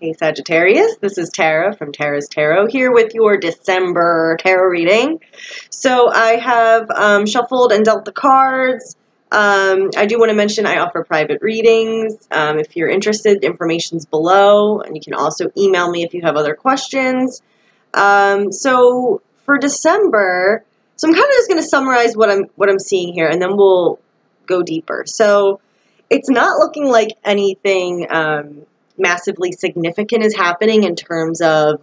Hey Sagittarius, this is Tara from Tara's Tarot here with your December tarot reading. So I have shuffled and dealt the cards. I do want to mention I offer private readings. If you're interested, information's below, and you can also email me if you have other questions. So for December, so I'm kind of just going to summarize what I'm seeing here, and then we'll go deeper. So it's not looking like anything massively significant is happening in terms of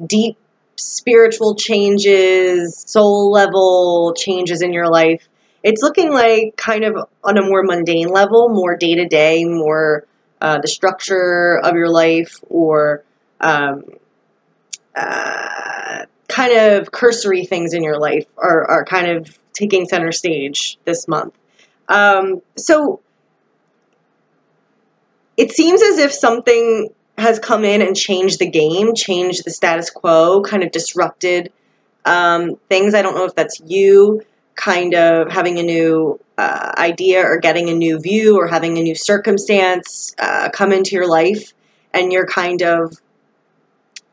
deep spiritual changes, soul level changes in your life. It's looking like kind of on a more mundane level, more day-to-day, more the structure of your life, or kind of cursory things in your life are kind of taking center stage this month. So it seems as if something has come in and changed the game, changed the status quo, kind of disrupted things. I don't know if that's you kind of having a new idea or getting a new view or having a new circumstance come into your life, and you're kind of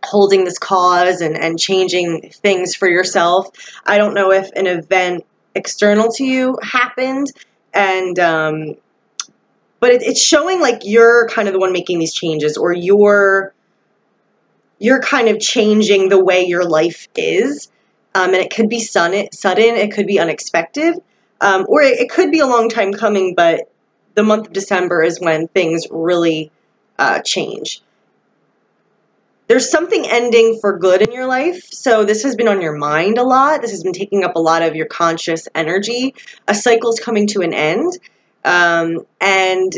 holding this cause and changing things for yourself. I don't know if an event external to you happened, and but it's showing like you're kind of the one making these changes, or you're kind of changing the way your life is. And it could be sudden, it could be unexpected, or it could be a long time coming, but the month of December is when things really change. There's something ending for good in your life, so this has been on your mind a lot. This has been taking up a lot of your conscious energy. A cycle's coming to an end. And,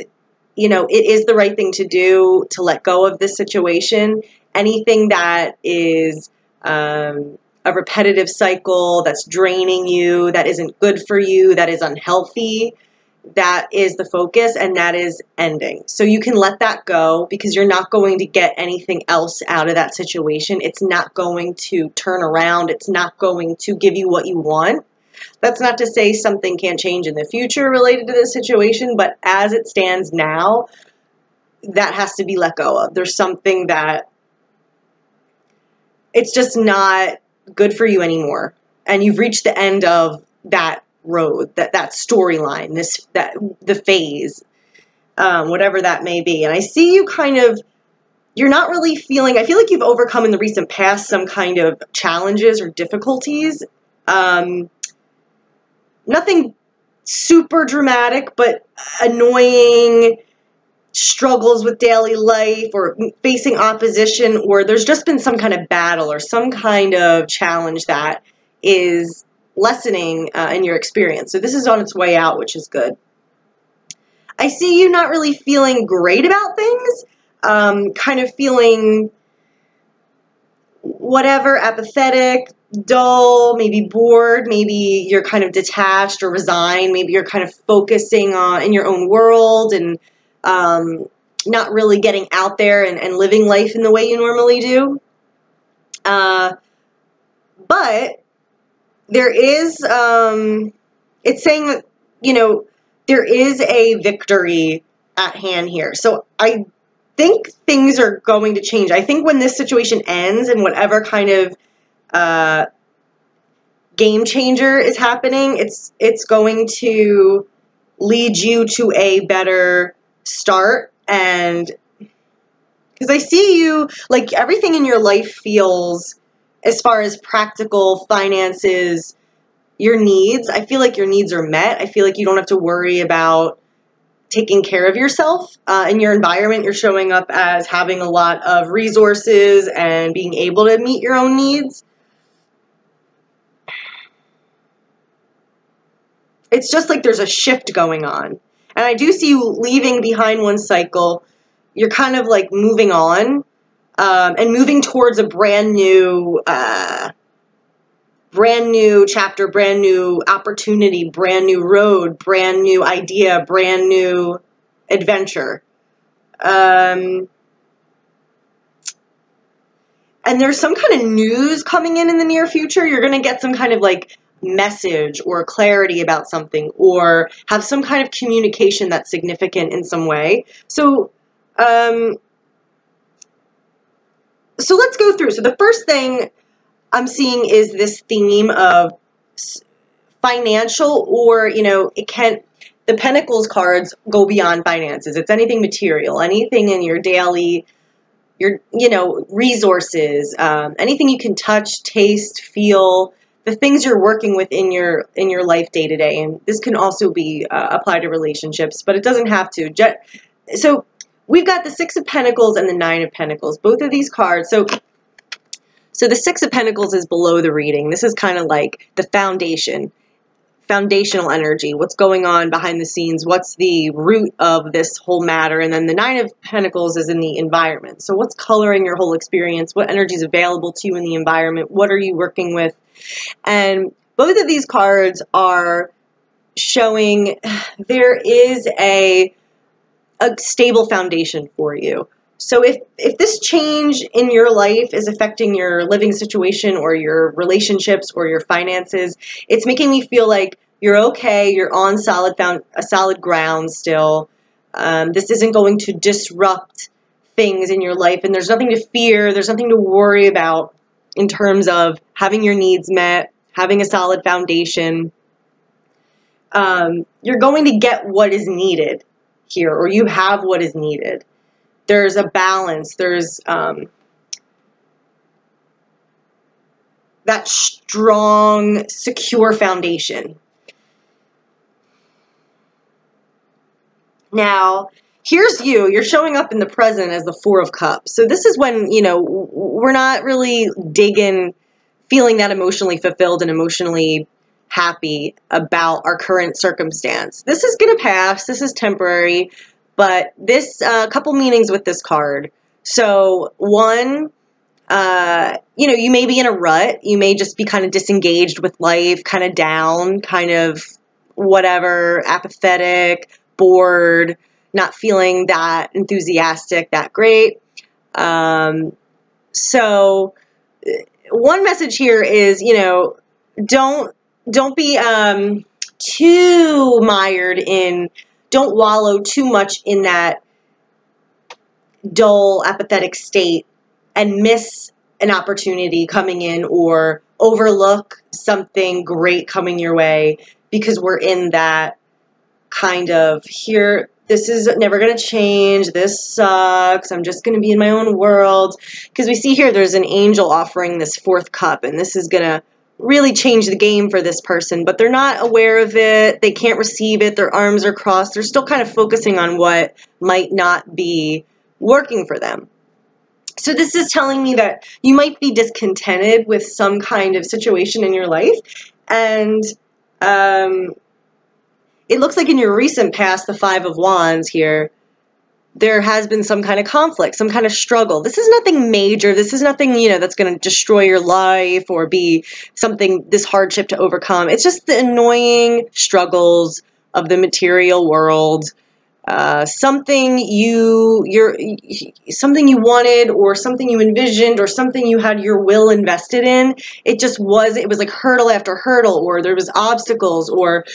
you know, it is the right thing to do to let go of this situation. Anything that is a repetitive cycle that's draining you, that isn't good for you, that is unhealthy, that is the focus, and that is ending. So you can let that go, because you're not going to get anything else out of that situation. It's not going to turn around. It's not going to give you what you want. That's not to say something can't change in the future related to this situation, but as it stands now, that has to be let go of. There's something that it's just not good for you anymore, and you've reached the end of that road, that storyline, the phase, whatever that may be. And I see you kind of, you're not really feeling, I feel like you've overcome in the recent past some kind of challenges or difficulties. Nothing super dramatic, but annoying struggles with daily life, or facing opposition, or there's just been some kind of battle or some kind of challenge that is lessening in your experience. So this is on its way out, which is good. I see you not really feeling great about things, kind of feeling whatever, apathetic, dull, maybe bored, maybe you're kind of detached or resigned, maybe you're kind of focusing on in your own world and not really getting out there and living life in the way you normally do. But there is, it's saying that, you know, there is a victory at hand here. So I think things are going to change. I think when this situation ends and whatever kind of game changer is happening, it's going to lead you to a better start. And because I see you, like, everything in your life feels, as far as practical finances, your needs, I feel like your needs are met. I feel like you don't have to worry about taking care of yourself. In your environment, you're showing up as having a lot of resources and being able to meet your own needs. It's just like there's a shift going on. And I do see you leaving behind one cycle. You're kind of like moving on and moving towards a brand new chapter, brand new opportunity, brand new road, brand new idea, brand new adventure. And there's some kind of news coming in the near future. You're going to get some kind of like message or clarity about something, or have some kind of communication that's significant in some way. So So let's go through. So the first thing I'm seeing is this theme of financial, or, you know, the Pentacles cards go beyond finances. It's anything material, anything in your daily, you know, resources, anything you can touch, taste, feel, the things you're working with in your life day to day. And this can also be applied to relationships, but it doesn't have to. So we've got the Six of Pentacles and the Nine of Pentacles, both of these cards. So the Six of Pentacles is below the reading. This is kind of like the foundational energy, what's going on behind the scenes, what's the root of this whole matter. And then the Nine of Pentacles is in the environment. So what's coloring your whole experience? What energy is available to you in the environment? What are you working with? And both of these cards are showing there is a stable foundation for you. So if this change in your life is affecting your living situation or your relationships or your finances, it's making me feel like you're okay, you're on solid ground still. This isn't going to disrupt things in your life, and there's nothing to fear, there's nothing to worry about in terms of having your needs met, having a solid foundation. You're going to get what is needed here, or you have what is needed. There's a balance. There's that strong, secure foundation. Now, here's you. You're showing up in the present as the Four of Cups. So this is when, you know, we're not really feeling that emotionally fulfilled and emotionally happy about our current circumstance. This is going to pass. This is temporary. But this, couple meanings with this card. So one, you know, you may be in a rut. You may just be kind of disengaged with life, kind of down, kind of whatever, apathetic, bored, not feeling that enthusiastic, that great. So one message here is, you know, don't be too mired in, don't wallow too much in that dull, apathetic state and miss an opportunity coming in or overlook something great coming your way because we're in that kind of here, this is never going to change, this sucks, I'm just going to be in my own world. Because we see here there's an angel offering this fourth cup, and this is going to really change the game for this person, but they're not aware of it, they can't receive it, their arms are crossed, they're still kind of focusing on what might not be working for them. So this is telling me that you might be discontented with some kind of situation in your life, and it looks like in your recent past, the Five of Wands here, there has been some kind of conflict, some kind of struggle. This is nothing major. This is nothing, you know, that's going to destroy your life or be something, this hardship to overcome. It's just the annoying struggles of the material world. Something you wanted, or something you envisioned, or something you had your will invested in. It was like hurdle after hurdle, or there was obstacles, or,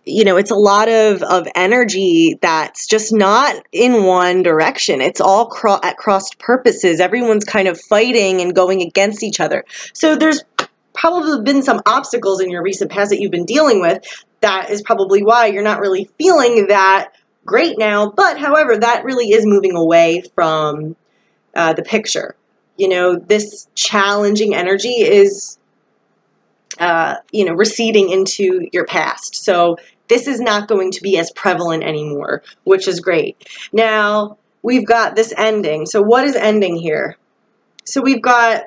it's a lot of energy that's just not in one direction. It's all at crossed purposes. Everyone's kind of fighting and going against each other. So there's probably been some obstacles in your recent past that you've been dealing with. That is probably why you're not really feeling that great now. But however, that really is moving away from the picture. You know, this challenging energy is, receding into your past. So this is not going to be as prevalent anymore, which is great. Now, we've got this ending. So what is ending here? So we've got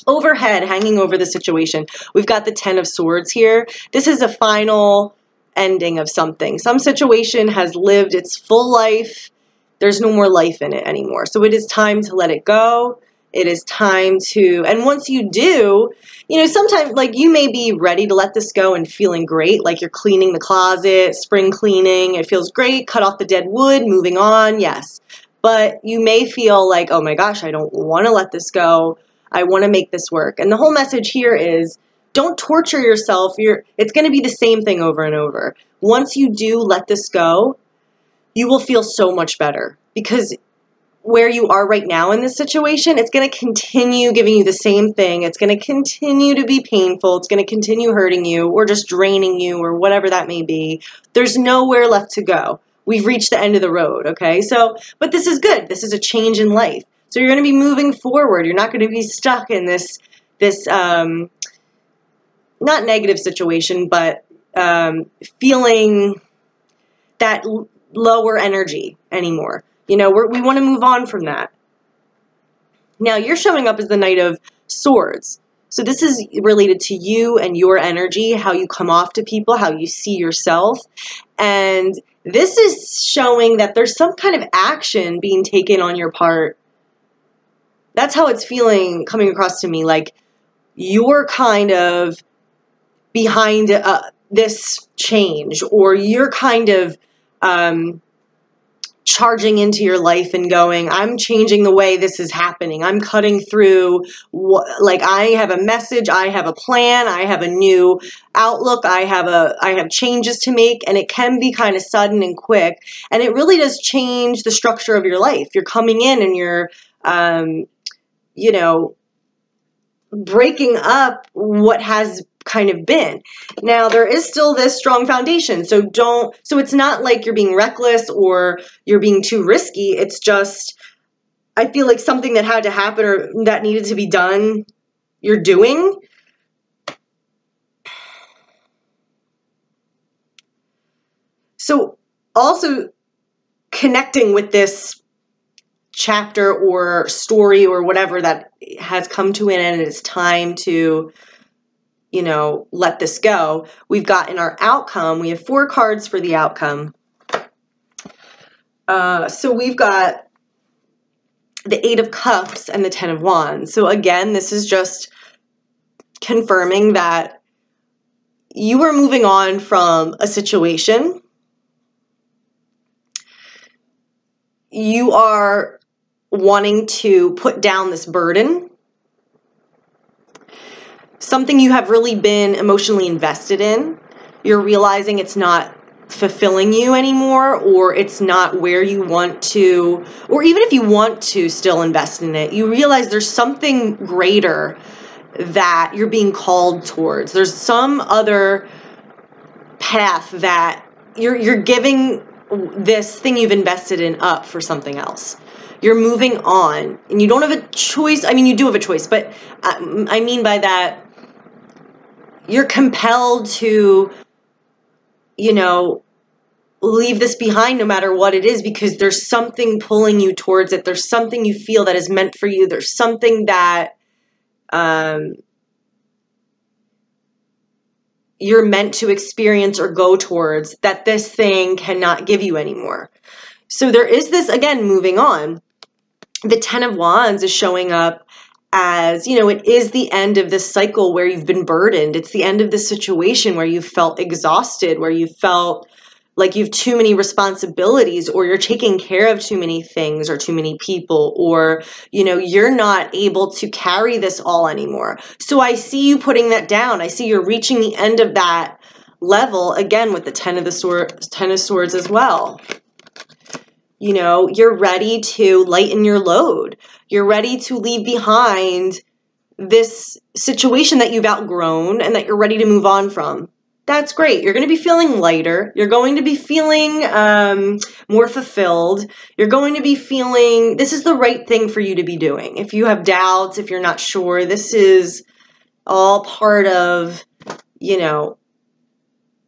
overhead, hanging over the situation, we've got the Ten of Swords here. This is a final ending of something. Some situation has lived its full life. There's no more life in it anymore. So it is time to let it go. It is time to, and once you do, sometimes, like, you may be ready to let this go and feeling great, like you're cleaning the closet, spring cleaning, it feels great, cut off the dead wood, moving on, yes. But you may feel like, oh my gosh, I don't want to let this go. I want to make this work. And the whole message here is, don't torture yourself. It's going to be the same thing over and over. Once you do let this go, you will feel so much better, because where you are right now in this situation, it's going to continue giving you the same thing. It's going to continue to be painful. It's going to continue hurting you or just draining you or whatever that may be. There's nowhere left to go. We've reached the end of the road, okay? So, but this is good. This is a change in life. So you're going to be moving forward. You're not going to be stuck in this not negative situation, but feeling that lower energy anymore. You know, we want to move on from that. Now, you're showing up as the Knight of Swords. So this is related to you and your energy, how you come off to people, how you see yourself. And this is showing that there's some kind of action being taken on your part. That's how it's feeling, coming across to me. Like you're kind of behind this change, or you're kind of charging into your life and going, I'm changing the way this is happening. I'm cutting through, like I have a message, I have a plan, I have a new outlook, I have changes to make, and it can be kind of sudden and quick, and it really does change the structure of your life. You're coming in and you're, you know, breaking up what has kind of been. Now, there is still this strong foundation, so it's not like you're being reckless or you're being too risky. It's just, I feel like something that had to happen or that needed to be done, you're doing. So also connecting with this chapter or story or whatever that has come to an end and it's time to, you know, let this go. We've got in our outcome, we have 4 cards for the outcome. So we've got the 8 of Cups and the 10 of Wands. So again, this is just confirming that you are moving on from a situation. You are wanting to put down this burden. Something you have really been emotionally invested in. You're realizing it's not fulfilling you anymore, or it's not where you want to, or even if you want to still invest in it, you realize there's something greater that you're being called towards. There's some other path that you're giving this thing you've invested in up for something else. You're moving on, and you don't have a choice. I mean, you do have a choice, but I mean by that, you're compelled to, you know, leave this behind no matter what it is, because there's something pulling you towards it. There's something you feel that is meant for you. There's something that you're meant to experience or go towards that this thing cannot give you anymore. So there is this, again, moving on. The 10 of Wands is showing up as, you know, it is the end of this cycle where you've been burdened. It's the end of this situation where you felt exhausted, where you felt like you have too many responsibilities, or you're taking care of too many things or too many people, or, you know, you're not able to carry this all anymore. So I see you putting that down. I see you're reaching the end of that level, again, with the 10 of Swords as well. You know, you're ready to lighten your load. You're ready to leave behind this situation that you've outgrown and that you're ready to move on from. That's great. You're going to be feeling lighter. You're going to be feeling more fulfilled. You're going to be feeling this is the right thing for you to be doing. If you have doubts, if you're not sure, this is all part of, you know,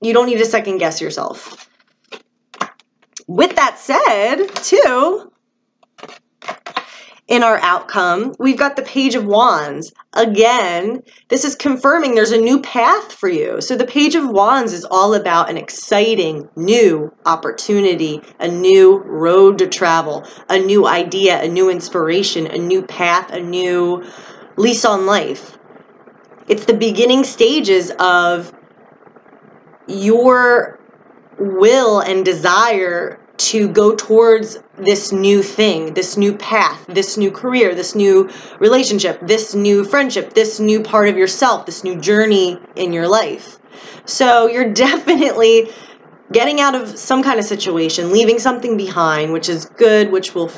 you don't need to second guess yourself. With that said, too, in our outcome, we've got the Page of Wands. Again, this is confirming there's a new path for you. So the Page of Wands is all about an exciting new opportunity, a new road to travel, a new idea, a new inspiration, a new path, a new lease on life. It's the beginning stages of your will and desire to go towards this new thing, this new path, this new career, this new relationship, this new friendship, this new part of yourself, this new journey in your life. So you're definitely getting out of some kind of situation, leaving something behind, which is good, which will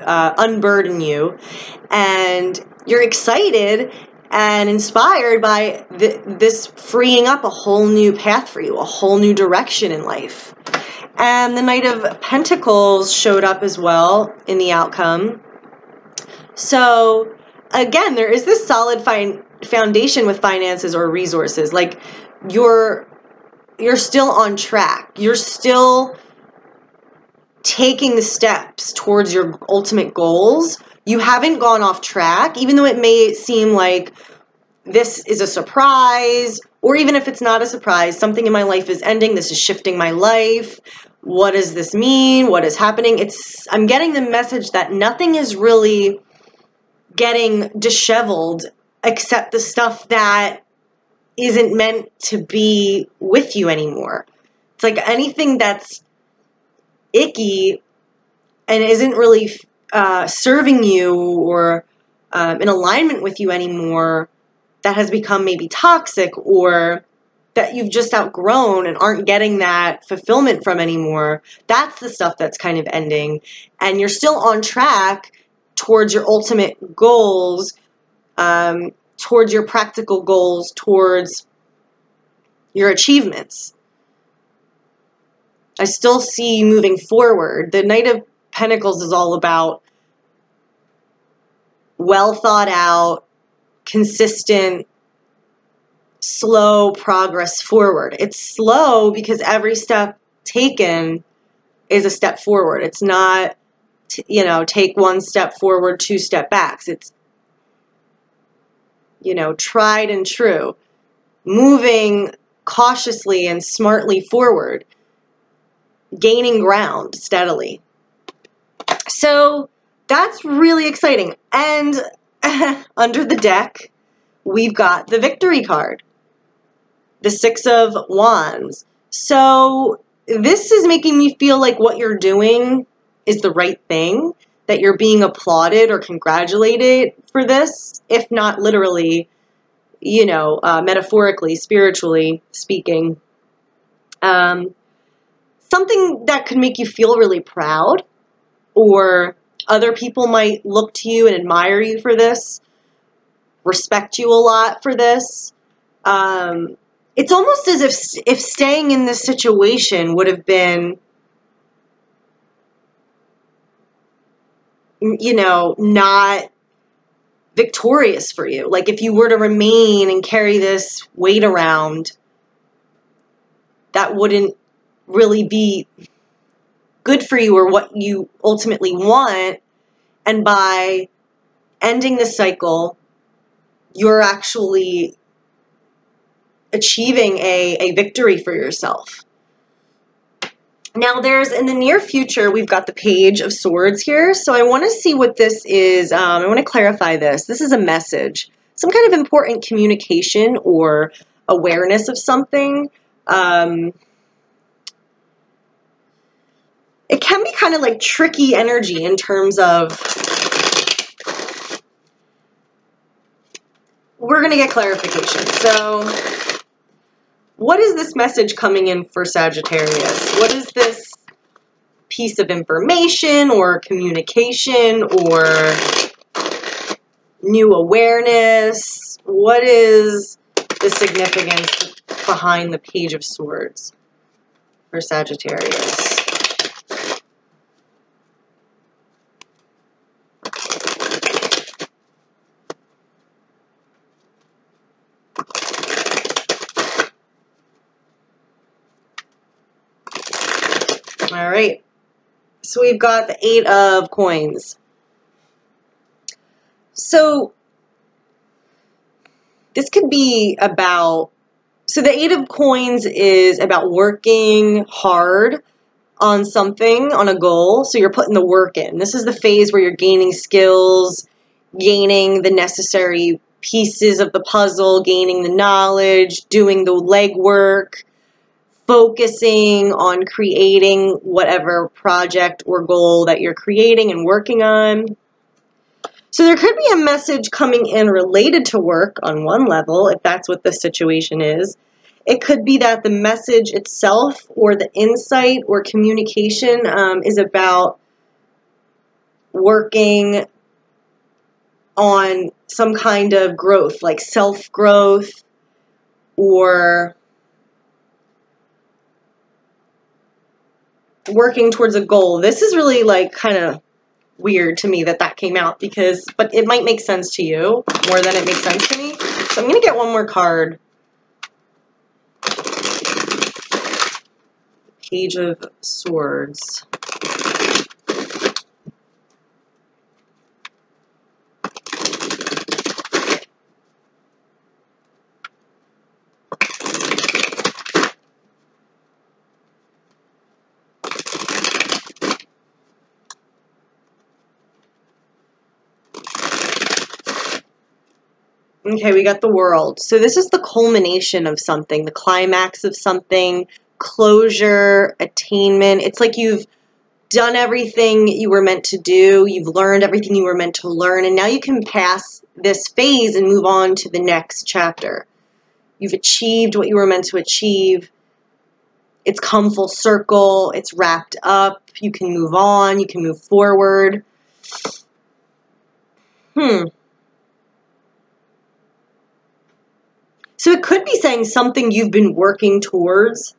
unburden you, and you're excited and inspired by this freeing up a whole new path for you, a whole new direction in life. And the Knight of Pentacles showed up as well in the outcome. So again, there is this solid foundation with finances or resources. Like you're still on track. You're still taking the steps towards your ultimate goals. You haven't gone off track, even though it may seem like this is a surprise, or even if it's not a surprise, something in my life is ending, this is shifting my life. What does this mean? What is happening? I'm getting the message that nothing is really getting disheveled except the stuff that isn't meant to be with you anymore. It's like anything that's icky and isn't really serving you or in alignment with you anymore, that has become maybe toxic or that you've just outgrown and aren't getting that fulfillment from anymore, that's the stuff that's kind of ending. And you're still on track towards your ultimate goals, towards your practical goals, towards your achievements. I still see you moving forward. The Knight of Pentacles is all about well thought out, consistent, slow progress forward. It's slow because every step taken is a step forward. It's not, take one step forward, two step backs. It's, tried and true. Moving cautiously and smartly forward. Gaining ground steadily. So that's really exciting. And under the deck, we've got the Victory card. The Six of Wands. So this is making me feel like what you're doing is the right thing, that you're being applauded or congratulated for this, if not literally, metaphorically, spiritually speaking. Something that could make you feel really proud, or other people might look to you and admire you for this, respect you a lot for this. It's almost as if staying in this situation would have been, not victorious for you. Like if you were to remain and carry this weight around, that wouldn't really be good for you or what you ultimately want. And by ending the cycle, you're actually achieving a victory for yourself. Now in the near future, we've got the Page of Swords here. So I want to see what this is. I want to clarify this. This is a message, some kind of important communication or awareness of something. It can be kind of like tricky energy in terms of, we're going to get clarification. So what is this message coming in for Sagittarius? What is this piece of information or communication or new awareness? What is the significance behind the Page of Swords for Sagittarius? All right, so we've got the Eight of Coins. So this could be about, so the Eight of Coins is about working hard on something, on a goal. So you're putting the work in. This is the phase where you're gaining skills, gaining the necessary pieces of the puzzle, gaining the knowledge, doing the legwork, focusing on creating whatever project or goal that you're creating and working on. So there could be a message coming in related to work on one level, if that's what the situation is. It could be that the message itself or the insight or communication is about working on some kind of growth, like self-growth, or working towards a goal. This is really like kind of weird to me that came out, because, but it might make sense to you more than it makes sense to me. So I'm going to get one more card. Page of Swords. Okay, we got the World. So this is the culmination of something, the climax of something, closure, attainment. It's like you've done everything you were meant to do, you've learned everything you were meant to learn, and now you can pass this phase and move on to the next chapter. You've achieved what you were meant to achieve. It's come full circle, it's wrapped up, you can move on, you can move forward. So it could be saying something you've been working towards,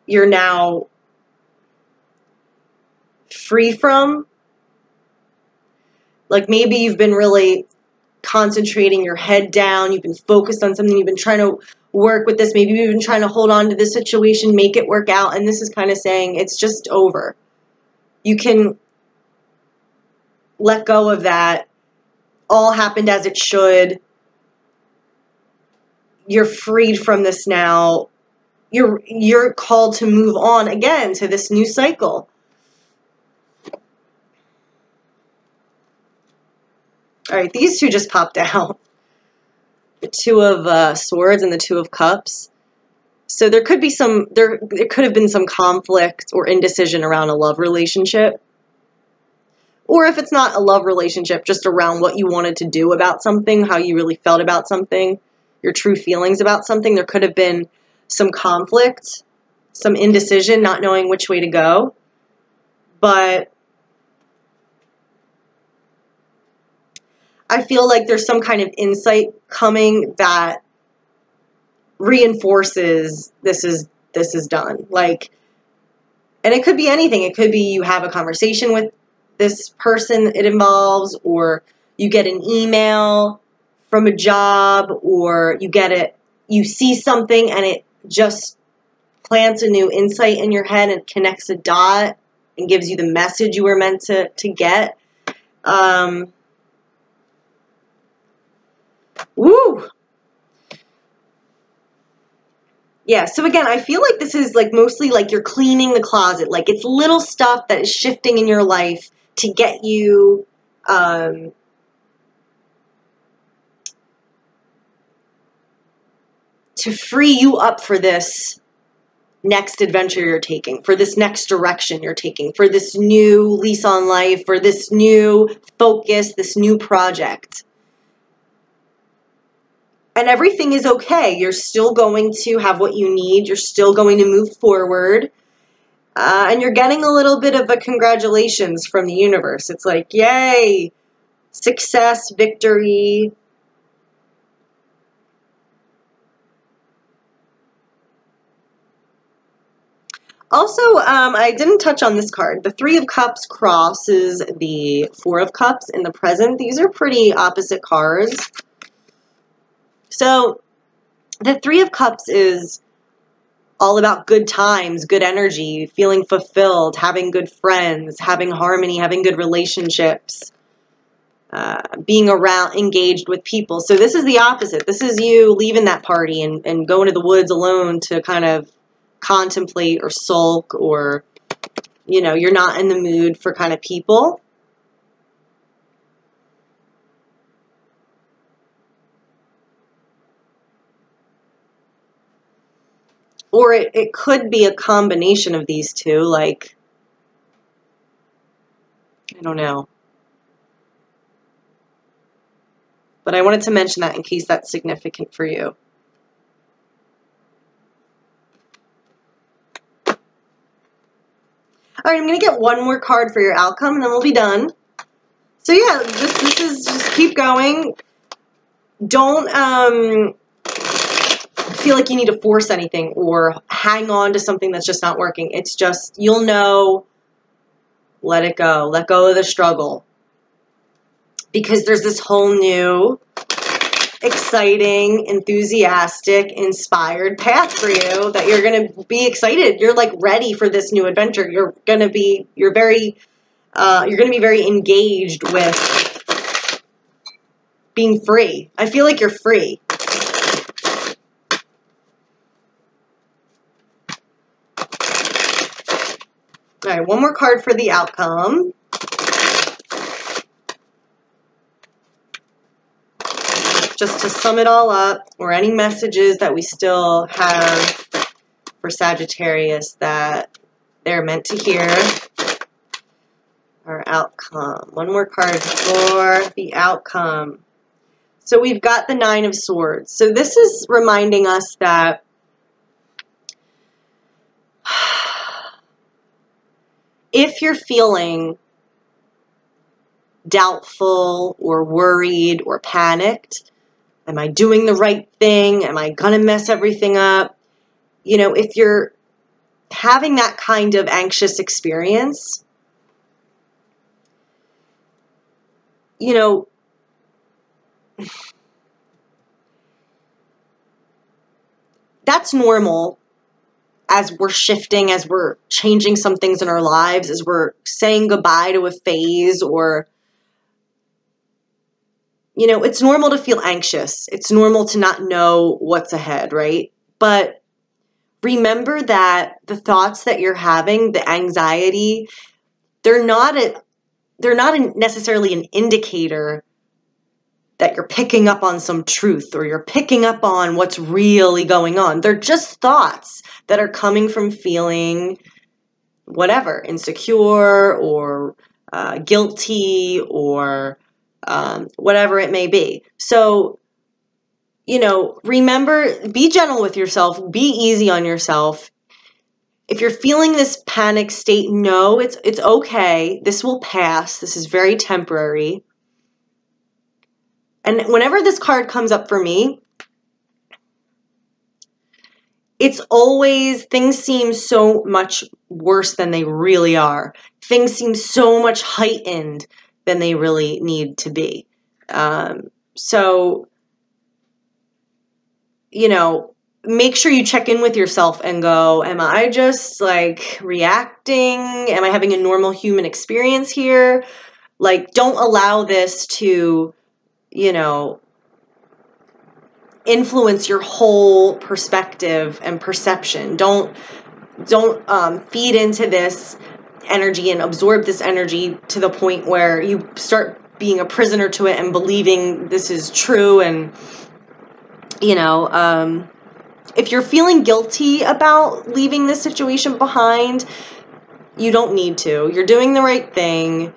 you're now free from. Like maybe you've been really concentrating your head down, you've been focused on something, you've been trying to work with this, maybe you've been trying to hold on to this situation, make it work out, and this is kind of saying it's just over. You can let go of that. All happened as it should. You're freed from this now. You're called to move on again to this new cycle. All right, these two just popped out. The Two of Swords and the Two of Cups. So there could be there could have been some conflict or indecision around a love relationship. Or if it's not a love relationship, just around what you wanted to do about something, how you really felt about something, your true feelings about something. There could have been some conflict, some indecision, not knowing which way to go. But I feel like there's some kind of insight coming that reinforces this is done. Like, and it could be anything. It could be you have a conversation with this person it involves, or you get an email from a job, or you see something and it just plants a new insight in your head and connects a dot and gives you the message you were meant to get. Woo! Yeah, so again, I feel like this is like mostly like you're cleaning the closet. Like it's little stuff that is shifting in your life to get you to free you up for this next adventure you're taking, for this next direction you're taking, for this new lease on life, for this new focus, this new project. And everything is okay. You're still going to have what you need. You're still going to move forward. And you're getting a little bit of a congratulations from the universe. It's like, yay, success, victory. Also, I didn't touch on this card. The Three of Cups crosses the Four of Cups in the present. These are pretty opposite cards. So the Three of Cups is all about good times, good energy, feeling fulfilled, having good friends, having harmony, having good relationships, being around, engaged with people. So this is the opposite. This is you leaving that party and going to the woods alone to kind of contemplate or sulk, or, you know, you're not in the mood for kind of people. Or it could be a combination of these two, like, I don't know. But I wanted to mention that in case that's significant for you. All right, I'm going to get one more card for your outcome, and then we'll be done. So yeah, just keep going. Don't feel like you need to force anything or hang on to something that's just not working. It's just, you'll know, let it go. Let go of the struggle. Because there's this whole new, exciting, enthusiastic, inspired path for you that you're going to be excited. You're like ready for this new adventure. You're going to be very engaged with being free. I feel like you're free. All right, one more card for the outcome. Just to sum it all up, or any messages that we still have for Sagittarius that they're meant to hear. Our outcome. One more card for the outcome. So we've got the Nine of Swords. So this is reminding us that if you're feeling doubtful or worried or panicked, am I doing the right thing? Am I gonna mess everything up? You know, if you're having that kind of anxious experience, you know, that's normal. As we're shifting, as we're changing some things in our lives, as we're saying goodbye to a phase, or, you know, it's normal to feel anxious. It's normal to not know what's ahead, right? But remember that the thoughts that you're having, the anxiety, they're not necessarily an indicator that you're picking up on some truth or you're picking up on what's really going on. They're just thoughts that are coming from feeling whatever, insecure or guilty or whatever it may be. So, you know, remember, be gentle with yourself, be easy on yourself. If you're feeling this panic state, no, it's okay. This will pass. This is very temporary. And whenever this card comes up for me, it's always, things seem so much worse than they really are. Things seem so much heightened than they really need to be. So, you know, make sure you check in with yourself and go, am I just like reacting? Am I having a normal human experience here? Like, don't allow this to, you know, influence your whole perspective and perception. Don't feed into this energy and absorb this energy to the point where you start being a prisoner to it and believing this is true. And, you know, if you're feeling guilty about leaving this situation behind, you don't need to. You're doing the right thing.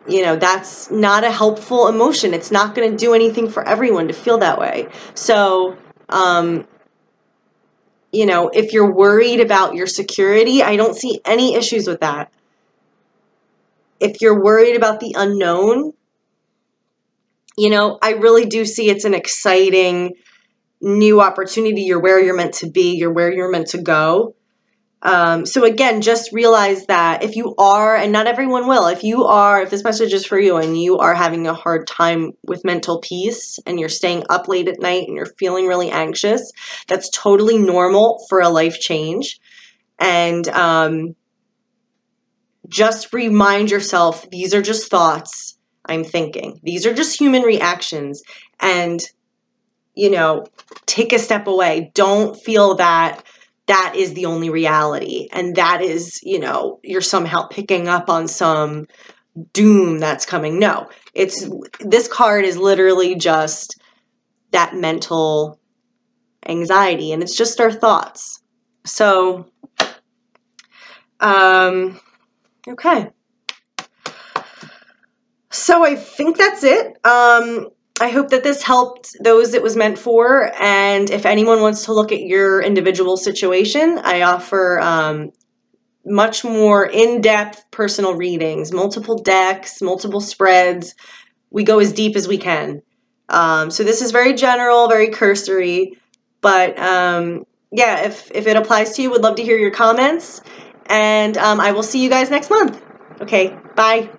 You know, that's not a helpful emotion. It's not going to do anything for everyone to feel that way. So, you know, if you're worried about your security, I don't see any issues with that. If you're worried about the unknown, you know, I really do see it's an exciting new opportunity. You're where you're meant to be. You're where you're meant to go. So again, just realize that if you are, and not everyone will, if this message is for you and you are having a hard time with mental peace and you're staying up late at night and you're feeling really anxious, that's totally normal for a life change. And just remind yourself, these are just thoughts I'm thinking. These are just human reactions. And, you know, take a step away. Don't feel that that is the only reality. And that is, you know, you're somehow picking up on some doom that's coming. No, this card is literally just that mental anxiety, and it's just our thoughts. So, okay. So I think that's it. I hope that this helped those it was meant for, and if anyone wants to look at your individual situation, I offer much more in-depth personal readings, multiple decks, multiple spreads. We go as deep as we can. So this is very general, very cursory, but yeah, if it applies to you, would love to hear your comments, and I will see you guys next month. Okay, bye.